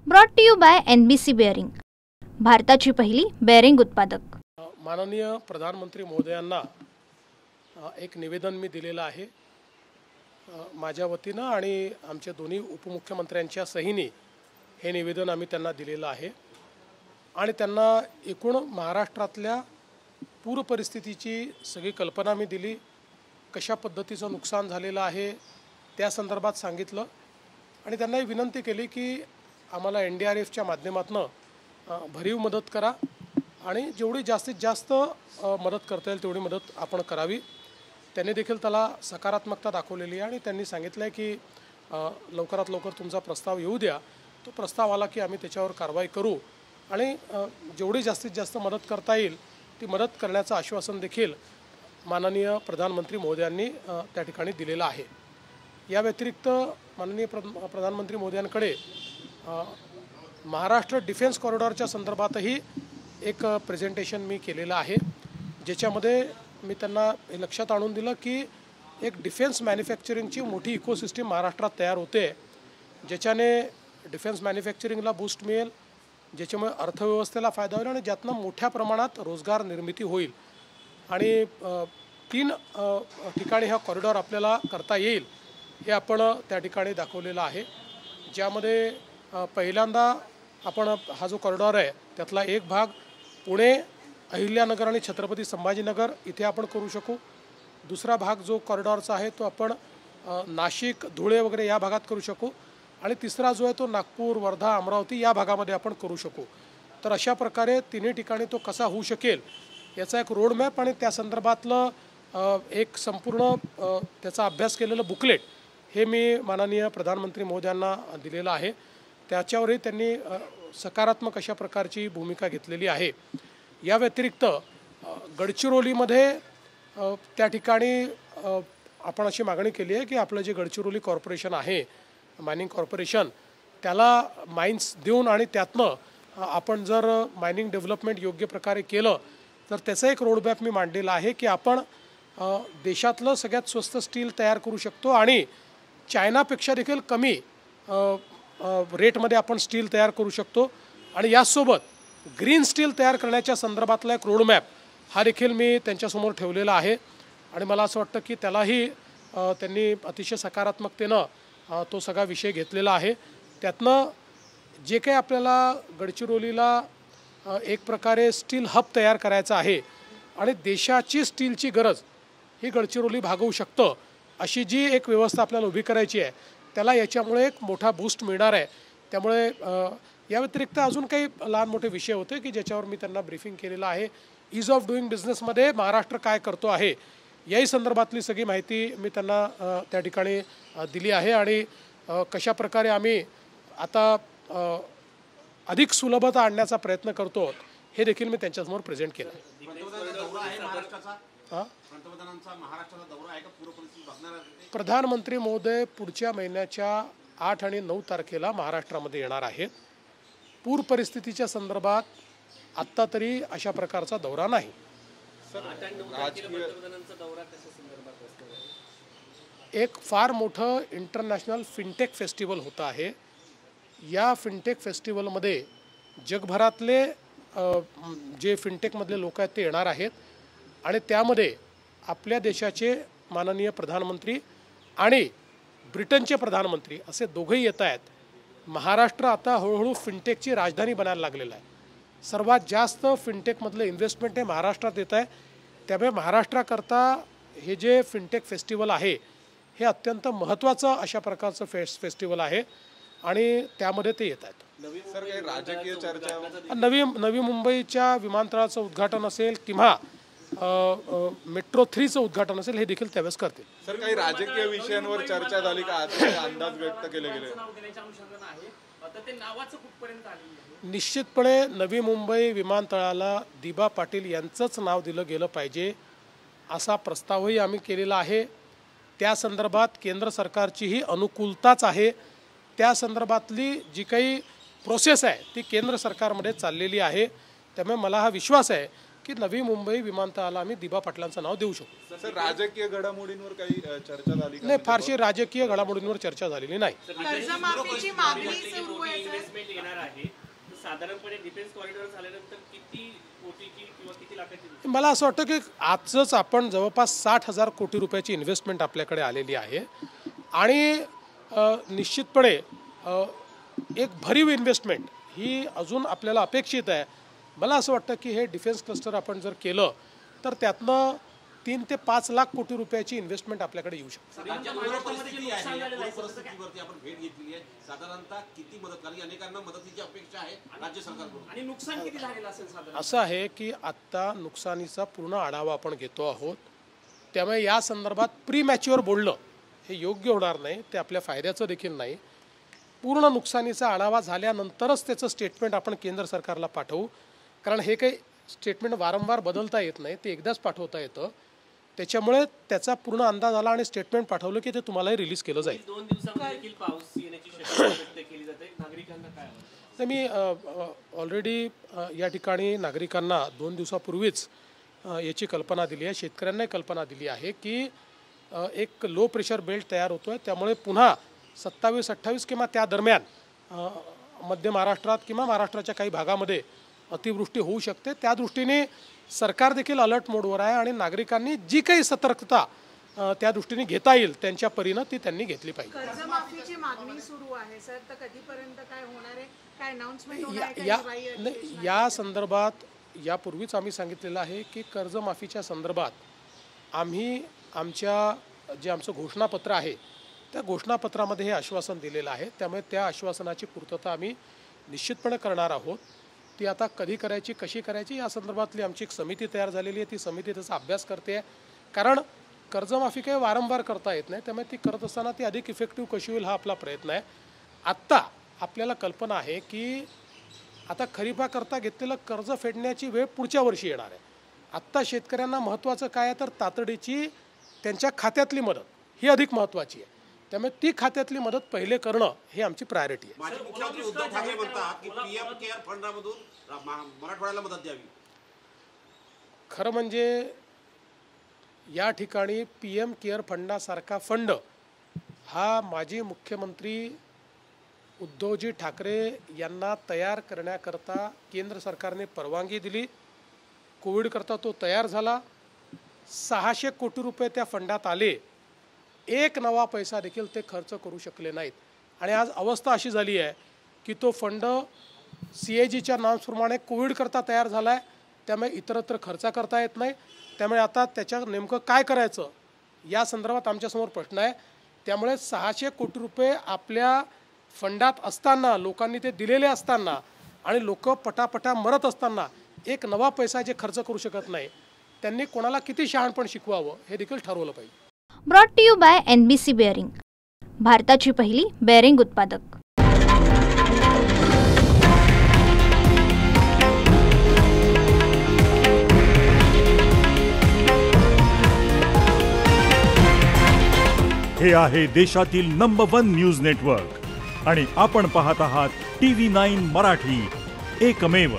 Brought to you by NBC bearing, भारताची पहिली bearing उत्पादक। माननीय प्रधानमंत्री महोदयांना एक निवेदन मी दिलेलं आहे माझ्या वतीनं आणि आमच्या दोन्ही उपमुख्यमंत्र्यांच्या सहीने हे निवेदन आम्ही त्यांना दिलेलं आहे आणि त्यांना एकूण महाराष्ट्रातल्या पूर परिस्थितीची सगळी कल्पना मी दिली, कशा पद्धतीचं नुकसान झालेलं आहे त्या संदर्भात सांगितलं आणि त्यांना विनंती केली की आम्हाला NDRFच्या माध्यमातून भरीव मदत करा आणि जेवढी जास्तीत जास्त मदत करता येईल तेवढी मदत आपण करावी। त्यांनी देखील त्याला सकारात्मकता दाखवलेली आहे आणि त्यांनी सांगितलं आहे की लवकरात लवकर तुमचा प्रस्ताव येऊ द्या, तो प्रस्ताव आला की आम्ही त्याच्यावर कारवाई करू आणि जेवढी जास्तीत जास्त मदत करता येईल ती मदत करण्याचं आश्वासन देखील माननीय प्रधानमंत्री महोदयांनी त्या ठिकाणी दिलेलं आहे। या व्यतिरिक्त माननीय प्रधानमंत्री महोदयांकडे महाराष्ट्र डिफेन्स कॉरिडॉरच्या संदर्भातही एक प्रेझेंटेशन मी केलेलं आहे, ज्याच्यामध्ये मी त्यांना हे लक्षात आणून दिलं की एक डिफेन्स मॅन्युफॅक्चरिंगची मोठी इकोसिस्टीम महाराष्ट्रात तयार होते, ज्याच्याने डिफेन्स मॅन्युफॅक्चरिंगला बूस्ट मिळेल, ज्याच्यामुळे अर्थव्यवस्थेला फायदा होईल आणि ज्यातनं मोठ्या प्रमाणात रोजगार निर्मिती होईल आणि 3 ठिकाणी हा कॉरिडॉर आपल्याला करता येईल हे आपण त्या ठिकाणी दाखवलेलं आहे। ज्यामध्ये पहिल्यांदा आपण हा जो कॉरिडॉर आहे त्यातला एक भाग पुणे, अहिल्यानगर आणि छत्रपती संभाजीनगर इथे आपण करू शकू। दुसरा भाग जो कॉरिडॉरचा आहे तो आपण नाशिक, धुळे वगैरे या भागात करू शकू आणि तिसरा जो आहे तो नागपूर, वर्धा, अमरावती या भागामध्ये आपण करू शकू। तर अशा प्रकारे तिन्ही ठिकाणी तो कसा होऊ शकेल याचा एक रोडमॅप आणि त्या संदर्भातलं एक संपूर्ण त्याचा अभ्यास केलेलं बुकलेट हे मी माननीय प्रधानमंत्री महोदयांना दिलेलं आहे। त्याच्यावरही त्यांनी सकारात्मक अशा प्रकारची भूमिका घेतलेली आहे। या व्यतिरिक्त गडचिरोलीमध्ये त्या ठिकाणी आपण अशी मागणी केली आहे की आपलं जे गडचिरोली कॉर्पोरेशन आहे, मायनिंग कॉर्पोरेशन, त्याला माइन्स देऊन आणि त्यातनं आपण जर मायनिंग डेव्हलपमेंट योग्य प्रकारे केलं तर त्याचा एक रोडमॅप मी मांडलेला आहे की आपण देशातलं सगळ्यात स्वस्त स्टील तयार करू शकतो आणि चायनापेक्षा देखील कमी रेटमध्ये आपण स्टील तयार करू शकतो आणि यासोबत ग्रीन स्टील तयार करण्याच्या संदर्भातला एक रोडमॅप हा देखील मी त्यांच्यासमोर ठेवलेला आहे आणि मला असं वाटतं की त्यालाही त्यांनी अतिशय सकारात्मकतेनं तो सगळा विषय घेतलेला आहे। त्यातनं जे काही आपल्याला गडचिरोलीला एक प्रकारे स्टील हब तयार करायचं आहे आणि देशाची स्टीलची गरज ही गडचिरोली भागवू शकतं अशी जी एक व्यवस्था आपल्याला उभी करायची आहे त्याला याच्यामुळे एक मोठा बूस्ट मिळणार आहे। त्यामुळे या व्यतिरिक्त अजून काही लहान मोठे विषय होते की ज्याच्यावर मी त्यांना ब्रीफिंग केलेलं आहे। ईज ऑफ डुईंग बिझनेसमध्ये महाराष्ट्र काय करतो आहे याही संदर्भातली सगळी माहिती मी त्यांना त्या ठिकाणी दिली आहे आणि कशा प्रकारे आम्ही आता अधिक सुलभता आणण्याचा प्रयत्न करतो हे देखील मी त्यांच्यासमोर प्रेझेंट केलं। प्रधानमंत्री महोदय पुढच्या महिन्याच्या 8 आणि 9 तारखेला महाराष्ट्रामध्ये येणार आहेत। पूर परिस्थितीच्या संदर्भात आत्ता तरी अशा प्रकारचा दौरा नाही। एक फार मोठं इंटरनॅशनल फिनटेक फेस्टिवल होतं आहे। या फिनटेक फेस्टिवलमध्ये जगभरातले जे फिनटेकमधले लोक आहेत ते येणार आहेत आणि त्यामध्ये आपल्या देशाचे माननीय प्रधानमंत्री आणि ब्रिटनचे प्रधानमंत्री असे दोघेही येत आहेत। महाराष्ट्र आता हळूहळू फिनटेकची राजधानी बनायला लागलेलं आहे। सर्वात जास्त फिनटेकमधलं इन्व्हेस्टमेंट हे महाराष्ट्रात येत आहे, त्यामुळे महाराष्ट्राकरता हे जे फिनटेक फेस्टिवल आहे हे अत्यंत महत्त्वाचं अशा प्रकारचं फेस्टिवल आहे आणि त्यामध्ये ते येत आहेत। राजकीय चर्चा नवी मुंबईच्या विमानतळाचं उद्घाटन असेल किंवा मेट्रो 3चं उद्घाटन असेल हे देखील त्यावेळेस करतील। सर, काही राजकीय विषयांवर चर्चा झाली का? अंदाज व्यक्त केले गेले? निश्चितपणे नवी मुंबई विमानतळाला दिबा पाटील यांचंच नाव दिलं गेलं पाहिजे असा प्रस्तावही आम्ही केलेला आहे। त्या संदर्भात केंद्र सरकारचीही अनुकूलताच आहे। त्या संदर्भातली जी काही प्रोसेस आहे ती केंद्र सरकारमध्ये चाललेली आहे, त्यामुळे मला हा विश्वास आहे की नवी मुंबई विमानतळाला आम्ही दिबा पाटलांचं नाव देऊ शकतो। सर, राजकीय घडामोडींवर काही चर्चा झाली नाही, फारशी राजकीय घडामोडींवर चर्चा झालेली नाही। कर्जमाफीची मागणी सुरू आहे सर। होणार आहे, तर साधारणपणे डिफेन्स कॉरिडॉर झाल्यानंतर किती कोटीची किंवा किती लाखाची? मला असं वाटतं की आजच आपण जवळपास 60,000 कोटी रुपयाची इन्व्हेस्टमेंट आपल्याकडे आलेली आहे आणि निश्चितपणे एक भरीव इन्व्हेस्टमेंट ही अजून आपल्याला अपेक्षित आहे. मला असं वाटतं की हे डिफेन्स क्लस्टर आपण जर केलं तर त्यातनं 3 ते 5 लाख कोटी रुपयाची इन्व्हेस्टमेंट आपल्याकडे येऊ शकते. परिस्थितीवरती आपण भेट घेतली आहे, साधारणतः किती मदत, कारण अनेकांना मदतीची अपेक्षा आहे राज्य सरकारकडून, आणि नुकसान किती झालेलं असेल साधारण? असं आहे की आत्ता नुकसानीचा पूर्ण आढावा आपण घेतो आहोत, त्यामुळे या संदर्भात प्रीमॅच्युअर बोलणं हे योग्य होणार नाही, ते आपल्या फायद्याचं देखील नाही. पूर्ण नुकसानीचा आढावा झाल्यानंतरच त्याचं स्टेटमेंट आपण केंद्र सरकारला पाठवू, कारण हे काही स्टेटमेंट वारंवार बदलता येत नाही, ते एकदाच पाठवता येतं. त्याच्यामुळे त्याचा पूर्ण अंदाज आला आणि स्टेटमेंट पाठवलं की ते तुम्हालाही रिलीज केलं जाईल. 2 दिवसामध्ये देखील पाऊस येण्याची शक्यता व्यक्त केली जाते, नागरिकांना काय वाटतं? तर मी ऑलरेडी या ठिकाणी नागरिकांना 2 दिवसापूर्वीच याची कल्पना दिली आहे, शेतकऱ्यांनाही कल्पना दिली आहे की एक लो प्रेशर बेल्ट तयार होतो आहे, त्यामुळे पुन्हा 27-28 किंवा त्या दरम्यान मध्य महाराष्ट्रात किंवा महाराष्ट्राच्या काही भागामध्ये अतिवृष्टी होऊ शकते. त्या दृष्टीने सरकार देखील अलर्ट मोडवर आहे आणि नागरिकांनी जी काही सतर्कता त्या दृष्टीने घेता येईल त्यांच्या परीनं ती त्यांनी घेतली पाहिजे. कर्जमाफीची मागणी सुरू आहे सर, तर कधीपर्यंत काय होणार आहे, काय अनाउन्समेंट होणार आहे? या संदर्भात यापूर्वीच आम्ही सांगितलेलं आहे की कर्जमाफीच्या संदर्भात आम्ही आमचं घोषणापत्र आहे त्या घोषणापत्रामध्ये हे आश्वासन दिलेलं आहे, त्यामुळे त्या आश्वासनाची पूर्तता आम्ही निश्चितपणे करणार आहोत. ती आता कधी करायची, कशी करायची या संदर्भातली आमची एक समिती तयार झालेली आहे, ती समिती त्याचा अभ्यास करते आहे. कारण कर्जमाफी काही वारंवार करता येत नाही, त्यामुळे ती करत असताना ती अधिक इफेक्टिव्ह कशी होईल हा आपला प्रयत्न आहे. आत्ता आपल्याला कल्पना आहे की आता खरीपाकरता घेतलेलं कर्ज फेडण्याची वेळ पुढच्या वर्षी येणार आहे. आत्ता शेतकऱ्यांना महत्त्वाचं काय आहे तर तातडीची त्यांच्या खात्यातली मदत ही अधिक महत्त्वाची आहे, त्यामुळे ती खात्यातली मदत पहिले करणं हे आमची प्रायोरिटी आहे. माजी मुख्यमंत्री उद्धव ठाकरे म्हणतात की पीएम केअर फंडामधून मराठवाड्याला मदत द्यावी. खरं म्हणजे या ठिकाणी पीएम केअर फंडासारखा फंड हा माजी मुख्यमंत्री उद्धवजी ठाकरे यांना तयार करण्याकरता केंद्र सरकारने परवानगी दिली. कोविडकरता तो तयार झाला. 600 कोटी रुपये त्या फंडात आले. एक नवा पैसा देखील ते खर्च करू शकले नाहीत आणि आज अवस्था अशी झाली आहे की तो फंड CAGच्या नॉर्म्सप्रमाणे कोविडकरता तयार झाला आहे, त्यामुळे इतरत्र खर्च करता येत नाही. त्यामुळे आता त्याच्या नेमकं काय करायचं या संदर्भात आमच्यासमोर प्रश्न आहे. त्यामुळे 600 कोटी रुपये आपल्या फंडात असताना, लोकांनी ते दिलेले असताना आणि लोक पटापटा मरत असताना एक नवा पैसा जे खर्च करू शकत नाही, त्यांनी कोणाला किती शहाणपण शिकवावं हे देखील ठरवलं पाहिजे. Brought to you by NBC bearing, भारताची पहिली बेअरिंग उत्पादक. हे आहे देशातील नंबर 1 न्यूज नेटवर्क आणि आपण पाहत आहात TV9 मराठी, एकमेव.